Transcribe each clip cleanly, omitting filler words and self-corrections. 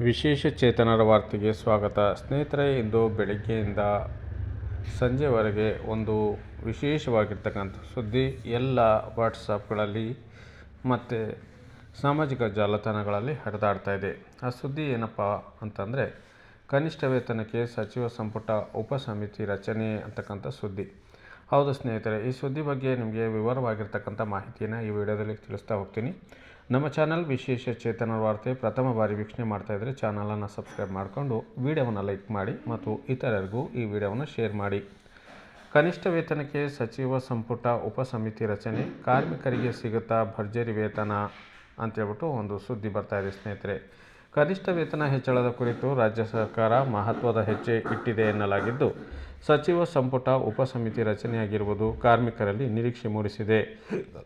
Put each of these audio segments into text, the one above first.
ವಿಶೇಷ ಚೇತನರ ವಾರ್ತೆಗೆ ಸ್ವಾಗತ. ಸ್ನೇಹಿತರೆ, ಇಂದು ಬೆಳಗ್ಗೆಯಿಂದ ಸಂಜೆವರೆಗೆ ಒಂದು ವಿಶೇಷವಾಗಿರ್ತಕ್ಕಂಥ ಸುದ್ದಿ ಎಲ್ಲ ವಾಟ್ಸಪ್ಗಳಲ್ಲಿ ಮತ್ತು ಸಾಮಾಜಿಕ ಜಾಲತಾಣಗಳಲ್ಲಿ ಹರಿದಾಡ್ತಾ ಇದೆ. ಆ ಸುದ್ದಿ ಏನಪ್ಪ ಅಂತಂದರೆ, ಕನಿಷ್ಠ ವೇತನಕ್ಕೆ ಸಚಿವ ಸಂಪುಟ ಉಪಸಮಿತಿ ರಚನೆ ಅಂತಕ್ಕಂಥ ಸುದ್ದಿ. ಹೌದು ಸ್ನೇಹಿತರೆ, ಈ ಸುದ್ದಿ ಬಗ್ಗೆ ನಿಮಗೆ ವಿವರವಾಗಿರ್ತಕ್ಕಂಥ ಮಾಹಿತಿಯನ್ನು ಈ ವಿಡಿಯೋದಲ್ಲಿ ತಿಳಿಸ್ತಾ ಹೋಗ್ತೀನಿ. ನಮ್ಮ ಚಾನಲ್ ವಿಶೇಷ ಚೇತನರ ವಾರ್ತೆ ಪ್ರಥಮ ಬಾರಿ ವೀಕ್ಷಣೆ ಮಾಡ್ತಾಯಿದ್ರೆ ಚಾನಲನ್ನು ಸಬ್ಸ್ಕ್ರೈಬ್ ಮಾಡಿಕೊಂಡು ವಿಡಿಯೋವನ್ನು ಲೈಕ್ ಮಾಡಿ ಮತ್ತು ಇತರರಿಗೂ ಈ ವಿಡಿಯೋವನ್ನು ಶೇರ್ ಮಾಡಿ. ಕನಿಷ್ಠ ವೇತನಕ್ಕೆ ಸಚಿವ ಸಂಪುಟ ಉಪಸಮಿತಿ ರಚನೆ, ಕಾರ್ಮಿಕರಿಗೆ ಸಿಗುತ್ತಾ ಭರ್ಜರಿ ವೇತನ ಅಂತೇಳ್ಬಿಟ್ಟು ಒಂದು ಸುದ್ದಿ ಬರ್ತಾಯಿದೆ ಸ್ನೇಹಿತರೆ. ಕನಿಷ್ಠ ವೇತನ ಹೆಚ್ಚಳದ ಕುರಿತು ರಾಜ್ಯ ಸರ್ಕಾರ ಮಹತ್ವದ ಹೆಜ್ಜೆ ಇಟ್ಟಿದೆ ಎನ್ನಲಾಗಿದ್ದು, ಸಚಿವ ಸಂಪುಟ ಉಪಸಮಿತಿ ರಚನೆಯಾಗಿರುವುದು ಕಾರ್ಮಿಕರಲ್ಲಿ ನಿರೀಕ್ಷೆ ಮೂಡಿಸಿದೆ.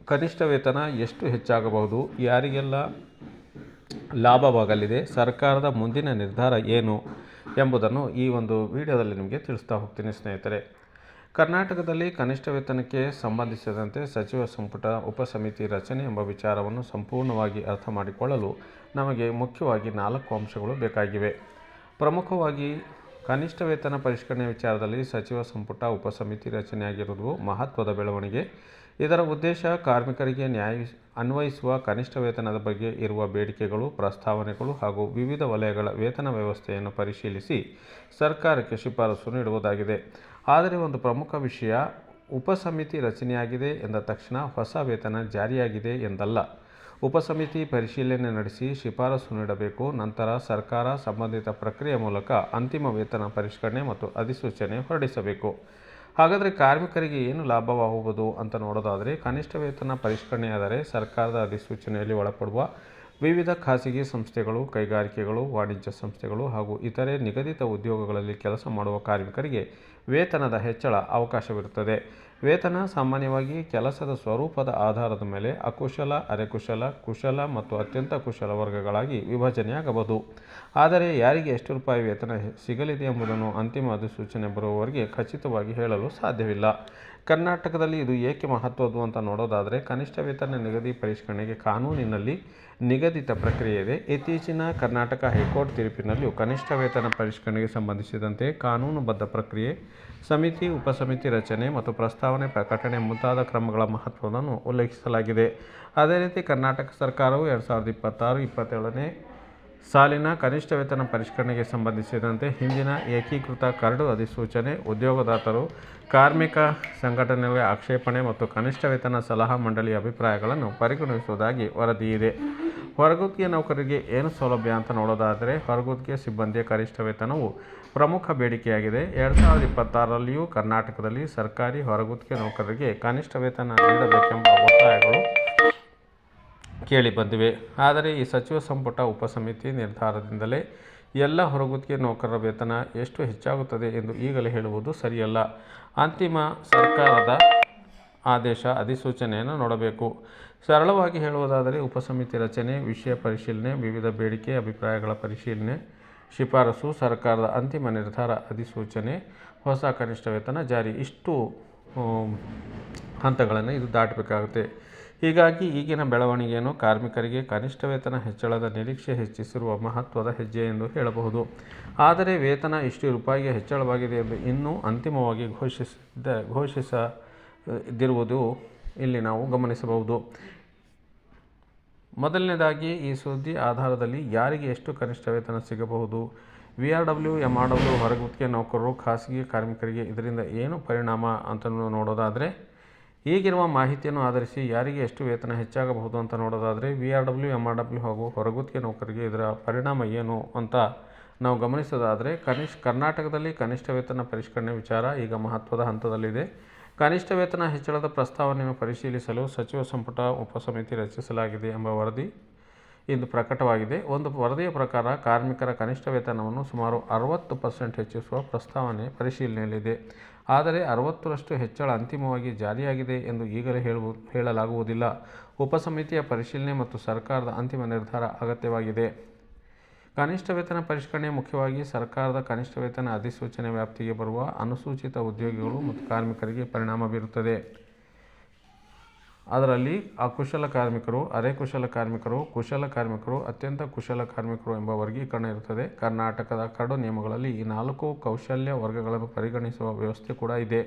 ಕನಿಷ್ಠ ವೇತನ ಎಷ್ಟು ಹೆಚ್ಚಾಗಬಹುದು, ಯಾರಿಗೆಲ್ಲ ಲಾಭವಾಗಲಿದೆ, ಸರ್ಕಾರದ ಮುಂದಿನ ನಿರ್ಧಾರ ಏನು ಎಂಬುದನ್ನು ಈ ಒಂದು ವಿಡಿಯೋದಲ್ಲಿ ನಿಮಗೆ ತಿಳಿಸ್ತಾ ಹೋಗ್ತೀನಿ ಸ್ನೇಹಿತರೆ. ಕರ್ನಾಟಕದಲ್ಲಿ ಕನಿಷ್ಠ ವೇತನಕ್ಕೆ ಸಂಬಂಧಿಸಿದಂತೆ ಸಚಿವ ಸಂಪುಟ ಉಪಸಮಿತಿ ರಚನೆ ಎಂಬ ವಿಚಾರವನ್ನು ಸಂಪೂರ್ಣವಾಗಿ ಅರ್ಥ ಮಾಡಿಕೊಳ್ಳಲು ನಮಗೆ ಮುಖ್ಯವಾಗಿ 4 ಅಂಶಗಳು ಬೇಕಾಗಿವೆ. ಪ್ರಮುಖವಾಗಿ ಕನಿಷ್ಠ ವೇತನ ಪರಿಷ್ಕರಣೆ ವಿಚಾರದಲ್ಲಿ ಸಚಿವ ಸಂಪುಟ ಉಪಸಮಿತಿ ರಚನೆಯಾಗಿರುವುದು ಮಹತ್ವದ ಬೆಳವಣಿಗೆ. ಇದರ ಉದ್ದೇಶ ಕಾರ್ಮಿಕರಿಗೆ ಅನ್ವಯಿಸುವ ಕನಿಷ್ಠ ವೇತನದ ಬಗ್ಗೆ ಇರುವ ಬೇಡಿಕೆಗಳು, ಪ್ರಸ್ತಾವನೆಗಳು ಹಾಗೂ ವಿವಿಧ ವಲಯಗಳ ವೇತನ ವ್ಯವಸ್ಥೆಯನ್ನು ಪರಿಶೀಲಿಸಿ ಸರ್ಕಾರಕ್ಕೆ ಶಿಫಾರಸು ನೀಡುವುದಾಗಿದೆ. ಆದರೆ ಒಂದು ಪ್ರಮುಖ ವಿಷಯ, ಉಪಸಮಿತಿ ರಚನೆಯಾಗಿದೆ ಎಂದ ತಕ್ಷಣ ಹೊಸ ವೇತನ ಜಾರಿಯಾಗಿದೆ ಎಂದಲ್ಲ. ಉಪಸಮಿತಿ ಪರಿಶೀಲನೆ ನಡೆಸಿ ಶಿಫಾರಸು ನೀಡಬೇಕು. ನಂತರ ಸರ್ಕಾರ ಸಂಬಂಧಿತ ಪ್ರಕ್ರಿಯೆ ಮೂಲಕ ಅಂತಿಮ ವೇತನ ಪರಿಷ್ಕರಣೆ ಮತ್ತು ಅಧಿಸೂಚನೆ ಹೊರಡಿಸಬೇಕು. ಹಾಗಾದರೆ ಕಾರ್ಮಿಕರಿಗೆ ಏನು ಲಾಭವಾಗುವುದು ಅಂತ ನೋಡೋದಾದರೆ, ಕನಿಷ್ಠ ವೇತನ ಪರಿಷ್ಕರಣೆಯಾದರೆ ಸರ್ಕಾರದ ಅಧಿಸೂಚನೆಯಲ್ಲಿ ಒಳಪಡುವ ವಿವಿಧ ಖಾಸಗಿ ಸಂಸ್ಥೆಗಳು, ಕೈಗಾರಿಕೆಗಳು, ವಾಣಿಜ್ಯ ಸಂಸ್ಥೆಗಳು ಹಾಗೂ ಇತರೆ ನಿಗದಿತ ಉದ್ಯೋಗಗಳಲ್ಲಿ ಕೆಲಸ ಮಾಡುವ ಕಾರ್ಮಿಕರಿಗೆ ವೇತನದ ಹೆಚ್ಚಳ ಅವಕಾಶವಿರುತ್ತದೆ. ವೇತನ ಸಾಮಾನ್ಯವಾಗಿ ಕೆಲಸದ ಸ್ವರೂಪದ ಆಧಾರದ ಮೇಲೆ ಅಕುಶಲ, ಅರೆಕುಶಲ, ಕುಶಲ ಮತ್ತು ಅತ್ಯಂತ ಕುಶಲ ವರ್ಗಗಳಾಗಿ ವಿಭಜನೆಯಾಗಬಹುದು. ಆದರೆ ಯಾರಿಗೆ ಎಷ್ಟು ರೂಪಾಯಿ ವೇತನ ಸಿಗಲಿದೆ ಎಂಬುದನ್ನು ಅಂತಿಮ ಅಧಿಸೂಚನೆ ಬರುವವರೆಗೆ ಖಚಿತವಾಗಿ ಹೇಳಲು ಸಾಧ್ಯವಿಲ್ಲ. ಕರ್ನಾಟಕದಲ್ಲಿ ಇದು ಏಕೆ ಮಹತ್ವದ್ದು ಅಂತ ನೋಡೋದಾದರೆ, ಕನಿಷ್ಠ ವೇತನ ನಿಗದಿ ಪರಿಷ್ಕರಣೆಗೆ ಕಾನೂನಿನಲ್ಲಿ ನಿಗದಿತ ಪ್ರಕ್ರಿಯೆ ಇದೆ. ಇತ್ತೀಚಿನ ಕರ್ನಾಟಕ ಹೈಕೋರ್ಟ್ ತೀರ್ಪಿನಲ್ಲಿಯೂ ಕನಿಷ್ಠ ವೇತನ ಪರಿಷ್ಕರಣೆಗೆ ಸಂಬಂಧಿಸಿದಂತೆ ಕಾನೂನುಬದ್ಧ ಪ್ರಕ್ರಿಯೆ, ಸಮಿತಿ, ಉಪಸಮಿತಿ ರಚನೆ ಮತ್ತು ಪ್ರಸ್ತಾವನೆ ಪ್ರಕಟಣೆ ಮುಂತಾದ ಕ್ರಮಗಳ ಮಹತ್ವವನ್ನು ಉಲ್ಲೇಖಿಸಲಾಗಿದೆ. ಅದೇ ರೀತಿ ಕರ್ನಾಟಕ ಸರ್ಕಾರವು 2026-27ನೇ ಸಾಲಿನ ಕನಿಷ್ಠ ವೇತನ ಪರಿಷ್ಕರಣೆಗೆ ಸಂಬಂಧಿಸಿದಂತೆ ಹಿಂದಿನ ಏಕೀಕೃತ ಕರಡು ಅಧಿಸೂಚನೆ, ಉದ್ಯೋಗದಾತರು, ಕಾರ್ಮಿಕ ಸಂಘಟನೆಗಳ ಆಕ್ಷೇಪಣೆ ಮತ್ತು ಕನಿಷ್ಠ ವೇತನ ಸಲಹಾ ಮಂಡಳಿಯ ಅಭಿಪ್ರಾಯಗಳನ್ನು ಪರಿಗಣಿಸುವುದಾಗಿ ವರದಿಯಿದೆ. ಹೊರಗುತ್ತಿಗೆ ನೌಕರರಿಗೆ ಏನು ಸೌಲಭ್ಯ ಅಂತ ನೋಡೋದಾದರೆ, ಹೊರಗುತ್ತಿಗೆ ಸಿಬ್ಬಂದಿಯ ಕನಿಷ್ಠ ವೇತನವು ಪ್ರಮುಖ ಬೇಡಿಕೆಯಾಗಿದೆ. 2026ರಲ್ಲಿಯೂ ಕರ್ನಾಟಕದಲ್ಲಿ ಸರ್ಕಾರಿ ಹೊರಗುತ್ತಿಗೆ ನೌಕರರಿಗೆ ಕನಿಷ್ಠ ವೇತನ ನೀಡಬೇಕೆಂಬ ಒತ್ತಾಯಗಳು ಕೇಳಿಬಂದಿವೆ. ಆದರೆ ಈ ಸಚಿವ ಸಂಪುಟ ಉಪಸಮಿತಿ ನಿರ್ಧಾರದಿಂದಲೇ ಎಲ್ಲ ಹೊರಗುತ್ತಿಗೆ ನೌಕರರ ವೇತನ ಎಷ್ಟು ಹೆಚ್ಚಾಗುತ್ತದೆ ಎಂದು ಈಗಲೇ ಹೇಳುವುದು ಸರಿಯಲ್ಲ. ಅಂತಿಮ ಸರ್ಕಾರದ ಆದೇಶ, ಅಧಿಸೂಚನೆಯನ್ನು ನೋಡಬೇಕು. ಸರಳವಾಗಿ ಹೇಳುವುದಾದರೆ, ಉಪಸಮಿತಿ ರಚನೆ, ವಿಷಯ ಪರಿಶೀಲನೆ, ವಿವಿಧ ಬೇಡಿಕೆ ಅಭಿಪ್ರಾಯಗಳ ಪರಿಶೀಲನೆ, ಶಿಫಾರಸು, ಸರ್ಕಾರದ ಅಂತಿಮ ನಿರ್ಧಾರ, ಅಧಿಸೂಚನೆ, ಹೊಸ ಕನಿಷ್ಠ ವೇತನ ಜಾರಿ, ಇಷ್ಟು ಹಂತಗಳನ್ನು ಇದು ದಾಟಬೇಕಾಗುತ್ತೆ. ಹೀಗಾಗಿ ಈಗಿನ ಬೆಳವಣಿಗೆಯನ್ನು ಕಾರ್ಮಿಕರಿಗೆ ಕನಿಷ್ಠ ವೇತನ ಹೆಚ್ಚಳದ ನಿರೀಕ್ಷೆ ಹೆಚ್ಚಿಸಿರುವ ಮಹತ್ವದ ಹೆಜ್ಜೆ ಎಂದು ಹೇಳಬಹುದು. ಆದರೆ ವೇತನ ಇಷ್ಟು ರೂಪಾಯಿಗೆ ಹೆಚ್ಚಳವಾಗಿದೆ ಎಂದು ಇನ್ನೂ ಅಂತಿಮವಾಗಿ ಘೋಷಿಸದಿರುವುದು ಇಲ್ಲಿ ನಾವು ಗಮನಿಸಬಹುದು. ಮೊದಲನೇದಾಗಿ, ಈ ಸುದ್ದಿ ಆಧಾರದಲ್ಲಿ ಯಾರಿಗೆ ಎಷ್ಟು ಕನಿಷ್ಠ ವೇತನ ಸಿಗಬಹುದು, VRW, MRW, ಹೊರಗುತ್ತಿಗೆ ನೌಕರರು, ಖಾಸಗಿ ಕಾರ್ಮಿಕರಿಗೆ ಇದರಿಂದ ಏನು ಪರಿಣಾಮ ಅಂತ ನೋಡೋದಾದರೆ, ಈಗಿರುವ ಮಾಹಿತಿಯನ್ನು ಆಧರಿಸಿ ಯಾರಿಗೆ ಎಷ್ಟು ವೇತನ ಹೆಚ್ಚಾಗಬಹುದು ಅಂತ ನೋಡೋದಾದರೆ, VRW, MRW ಹಾಗೂ ಹೊರಗುತ್ತಿಗೆ ನೌಕರರಿಗೆ ಇದರ ಪರಿಣಾಮ ಏನು ಅಂತ ನಾವು ಗಮನಿಸೋದಾದರೆ, ಕರ್ನಾಟಕದಲ್ಲಿ ಕನಿಷ್ಠ ವೇತನ ಪರಿಷ್ಕರಣೆ ವಿಚಾರ ಈಗ ಮಹತ್ವದ ಹಂತದಲ್ಲಿದೆ. ಕನಿಷ್ಠ ವೇತನ ಹೆಚ್ಚಳದ ಪ್ರಸ್ತಾವನೆಯನ್ನು ಪರಿಶೀಲಿಸಲು ಸಚಿವ ಸಂಪುಟ ಉಪಸಮಿತಿ ರಚಿಸಲಾಗಿದೆ ಎಂಬ ವರದಿ ಇಂದು ಪ್ರಕಟವಾಗಿದೆ. ಒಂದು ವರದಿಯ ಪ್ರಕಾರ ಕಾರ್ಮಿಕರ ಕನಿಷ್ಠ ವೇತನವನ್ನು ಸುಮಾರು 60% ಹೆಚ್ಚಿಸುವ ಪ್ರಸ್ತಾವನೆ ಪರಿಶೀಲನೆಯಲ್ಲಿದೆ. ಆದರೆ 60ರಷ್ಟು ಹೆಚ್ಚಳ ಅಂತಿಮವಾಗಿ ಜಾರಿಯಾಗಿದೆ ಎಂದು ಈಗಲೇ ಹೇಳಲಾಗುವುದಿಲ್ಲ. ಉಪಸಮಿತಿಯ ಪರಿಶೀಲನೆ ಮತ್ತು ಸರ್ಕಾರದ ಅಂತಿಮ ನಿರ್ಧಾರ ಅಗತ್ಯವಾಗಿದೆ. ಕನಿಷ್ಠ ವೇತನ ಪರಿಷ್ಕರಣೆ ಮುಖ್ಯವಾಗಿ ಸರ್ಕಾರದ ಕನಿಷ್ಠ ವೇತನ ಅಧಿಸೂಚನೆ ವ್ಯಾಪ್ತಿಗೆ ಬರುವ ಅನುಸೂಚಿತ ಉದ್ಯೋಗಿಗಳು ಮತ್ತು ಕಾರ್ಮಿಕರಿಗೆ ಪರಿಣಾಮ ಬೀರುತ್ತದೆ. ಅದರಲ್ಲಿ ಅಕುಶಲ ಕಾರ್ಮಿಕರು, ಅರೆ ಕುಶಲ ಕಾರ್ಮಿಕರು, ಕುಶಲ ಕಾರ್ಮಿಕರು, ಅತ್ಯಂತ ಕುಶಲ ಕಾರ್ಮಿಕರು ಎಂಬ ವರ್ಗೀಕರಣ ಇರುತ್ತದೆ. ಕರ್ನಾಟಕದ ಕರಡು ನಿಯಮಗಳಲ್ಲಿ ಈ 4 ಕೌಶಲ್ಯ ವರ್ಗಗಳನ್ನು ಪರಿಗಣಿಸುವ ವ್ಯವಸ್ಥೆ ಕೂಡ ಇದೆ.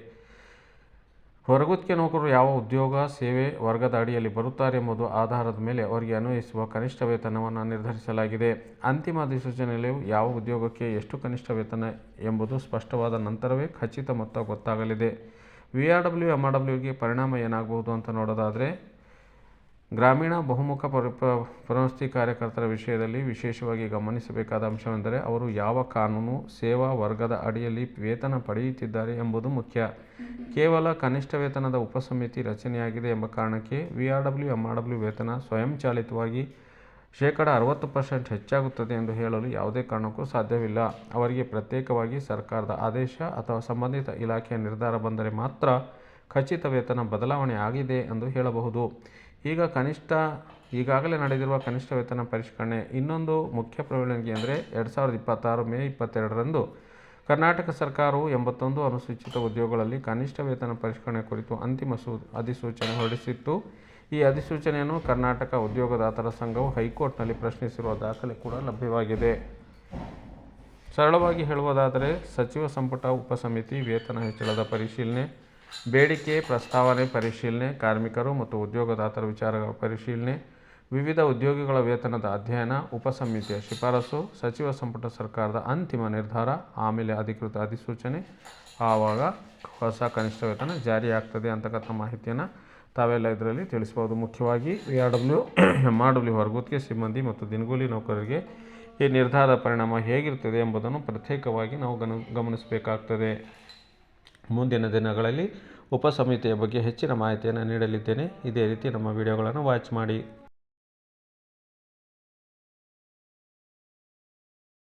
ಹೊರಗುತ್ತಿಗೆ ನೌಕರರು ಯಾವ ಉದ್ಯೋಗ ಸೇವೆ ವರ್ಗದ ಅಡಿಯಲ್ಲಿ ಬರುತ್ತಾರೆ ಎಂಬುದು ಆಧಾರದ ಮೇಲೆ ಅವರಿಗೆ ಅನ್ವಯಿಸುವ ಕನಿಷ್ಠ ವೇತನವನ್ನು ನಿರ್ಧರಿಸಲಾಗಿದೆ. ಅಂತಿಮ ಅಧಿಸೂಚನೆಯಲ್ಲಿ ಯಾವ ಉದ್ಯೋಗಕ್ಕೆ ಎಷ್ಟು ಕನಿಷ್ಠ ವೇತನ ಎಂಬುದು ಸ್ಪಷ್ಟವಾದ ನಂತರವೇ ಖಚಿತ ಮೊತ್ತ ಗೊತ್ತಾಗಲಿದೆ. VRW MRWಗೆ ಪರಿಣಾಮ ಏನಾಗಬಹುದು ಅಂತ ನೋಡೋದಾದರೆ, ಗ್ರಾಮೀಣ ಬಹುಮುಖ ಪುನರ್ವಸತಿ ಕಾರ್ಯಕರ್ತರ ವಿಷಯದಲ್ಲಿ ವಿಶೇಷವಾಗಿ ಗಮನಿಸಬೇಕಾದ ಅಂಶವೆಂದರೆ ಅವರು ಯಾವ ಕಾನೂನು ಸೇವಾ ವರ್ಗದ ಅಡಿಯಲ್ಲಿ ವೇತನ ಪಡೆಯುತ್ತಿದ್ದಾರೆ ಎಂಬುದು ಮುಖ್ಯ. ಕೇವಲ ಕನಿಷ್ಠ ವೇತನದ ಉಪಸಮಿತಿ ರಚನೆಯಾಗಿದೆ ಎಂಬ ಕಾರಣಕ್ಕೆ VRW MRW ವೇತನ ಸ್ವಯಂಚಾಲಿತವಾಗಿ 60% ಹೆಚ್ಚಾಗುತ್ತದೆ ಎಂದು ಹೇಳಲು ಯಾವುದೇ ಕಾರಣಕ್ಕೂ ಸಾಧ್ಯವಿಲ್ಲ. ಅವರಿಗೆ ಪ್ರತ್ಯೇಕವಾಗಿ ಸರ್ಕಾರದ ಆದೇಶ ಅಥವಾ ಸಂಬಂಧಿತ ಇಲಾಖೆಯ ನಿರ್ಧಾರ ಬಂದರೆ ಮಾತ್ರ ಖಚಿತ ವೇತನ ಬದಲಾವಣೆ ಆಗಿದೆ ಎಂದು ಹೇಳಬಹುದು. ಈಗಾಗಲೇ ನಡೆದಿರುವ ಕನಿಷ್ಠ ವೇತನ ಪರಿಷ್ಕರಣೆ ಇನ್ನೊಂದು ಮುಖ್ಯ ಬೆಳವಣಿಗೆ ಅಂದರೆ 2026 ಮೇ 22ರಂದು ಕರ್ನಾಟಕ ಸರ್ಕಾರವು 81 ಅನುಸೂಚಿತ ಉದ್ಯೋಗಗಳಲ್ಲಿ ಕನಿಷ್ಠ ವೇತನ ಪರಿಷ್ಕರಣೆ ಕುರಿತು ಅಂತಿಮ ಅಧಿಸೂಚನೆ ಹೊರಡಿಸಿತ್ತು. ಈ ಅಧಿಸೂಚನೆಯನ್ನು ಕರ್ನಾಟಕ ಉದ್ಯೋಗದಾತರ ಸಂಘವು ಹೈಕೋರ್ಟ್ನಲ್ಲಿ ಪ್ರಶ್ನಿಸಿರುವ ದಾಖಲೆ ಕೂಡ ಲಭ್ಯವಾಗಿದೆ. ಸರಳವಾಗಿ ಹೇಳುವುದಾದರೆ, ಸಚಿವ ಸಂಪುಟ ಉಪಸಮಿತಿ ವೇತನ ಹೆಚ್ಚಳದ ಪರಿಶೀಲನೆ, ಬೇಡಿಕೆ ಪ್ರಸ್ತಾವನೆ ಪರಿಶೀಲನೆ, ಕಾರ್ಮಿಕರು ಮತ್ತು ಉದ್ಯೋಗದಾತರ ವಿಚಾರಗಳ ಪರಿಶೀಲನೆ, ವಿವಿಧ ಉದ್ಯೋಗಿಗಳ ವೇತನದ ಅಧ್ಯಯನ, ಉಪಸಮಿತಿಯ ಶಿಫಾರಸು, ಸಚಿವ ಸಂಪುಟ ಸರ್ಕಾರದ ಅಂತಿಮ ನಿರ್ಧಾರ, ಆಮೇಲೆ ಅಧಿಕೃತ ಅಧಿಸೂಚನೆ, ಆವಾಗ ಹೊಸ ಕನಿಷ್ಠ ವೇತನ ಜಾರಿಯಾಗ್ತದೆ ಅಂತಕ್ಕಂಥ ಮಾಹಿತಿಯನ್ನು ತಾವೆಲ್ಲ ಇದರಲ್ಲಿ ತಿಳಿಸ್ಬೋದು. ಮುಖ್ಯವಾಗಿ VRW MRW ಹೊರಗುತ್ತಿಗೆ ಸಿಬ್ಬಂದಿ ಮತ್ತು ದಿನಗೂಲಿ ನೌಕರರಿಗೆ ಈ ನಿರ್ಧಾರದ ಪರಿಣಾಮ ಹೇಗಿರ್ತದೆ ಎಂಬುದನ್ನು ಪ್ರತ್ಯೇಕವಾಗಿ ನಾವು ಗಮನಿಸಬೇಕಾಗ್ತದೆ. ಮುಂದಿನ ದಿನಗಳಲ್ಲಿ ಉಪಸಮಿತಿಯ ಬಗ್ಗೆ ಹೆಚ್ಚಿನ ಮಾಹಿತಿಯನ್ನು ನೀಡಲಿದ್ದೇನೆ. ಇದೇ ರೀತಿ ನಮ್ಮ ವಿಡಿಯೋಗಳನ್ನು ವಾಚ್ ಮಾಡಿ.